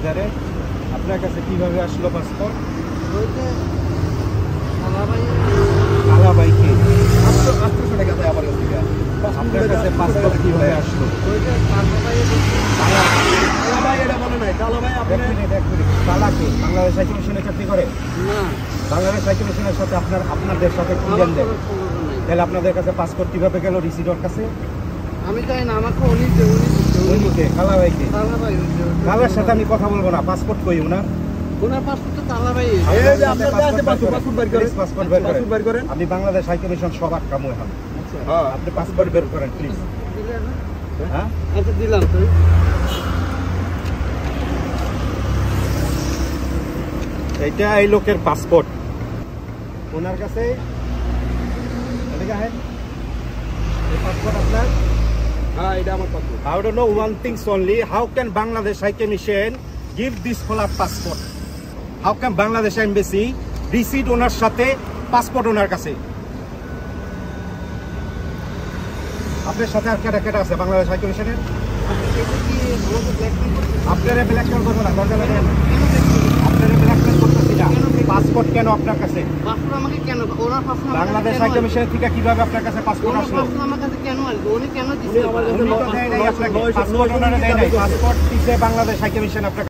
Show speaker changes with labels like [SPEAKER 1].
[SPEAKER 1] বাজারে আপনার কাছে কিভাবে আসলো পাসপোর্ট? কালাবাইকে আপনার কাছে পাসপোর্ট কিভাবে আসলো? কালাকে বাংলাদেশ হাই কমিশনে চাকরি করে না। বাংলাদেশ হাই কমিশনের সাথে আপনাদের সাথে কি লেনদেন? তাহলে আপনাদের কাছে পাসপোর্ট কিভাবে গেল রিসিট ওর কাছে?
[SPEAKER 2] আমি জানি না, আমাকে
[SPEAKER 1] উনিকে কালাবাইকে কালার সাথে আমি কথা বলবো না। পাসপোর্ট কই ওনার?
[SPEAKER 2] ওনার পাসপোর্ট তো কালাবাই।
[SPEAKER 1] পাসপোর্ট বের করেন। আপনি বাংলাদেশ হাই কমিশন সবার কাম এখন। আপনি পাসপোর্ট বের করেন প্লিজ। হ্যাঁ
[SPEAKER 2] আচ্ছা দিলাম তো।
[SPEAKER 1] এইটা এই লোকের পাসপোর্ট ওনার কাছে। পাসপোর্ট আপনার?
[SPEAKER 2] হ্যাঁ এটা আমার passport.
[SPEAKER 1] I don't know one thing only. How can Bangladesh High Commission give this full passport? How can Bangladesh Embassy receipt ওনার সাথে পাসপোর্ট ওনার কাছে? আপনার সাথে আর কেটা আছে বাংলাদেশ হাই কমিশনের? আপনারা ব্ল্যাকমেল করবো না, দরকার লাগে না। আপনারা ব্ল্যাকমেল করতেছি না। পাসপোর্ট কেন আপনার কাছে?
[SPEAKER 2] পাসপোর্ট আমাকে কেন? ওনার পাসপোর্ট
[SPEAKER 1] বাংলাদেশ হাই কমিশনের থেকে কিভাবে আপনার কাছে পাসপোর্ট আসলো?
[SPEAKER 2] আমার কাছে কেন আসবে? উনি কেন দিছে?
[SPEAKER 1] পাসপোর্ট ওনারা দেয় নাই। পাসপোর্ট দিছে বাংলাদেশ হাই কমিশন আপনার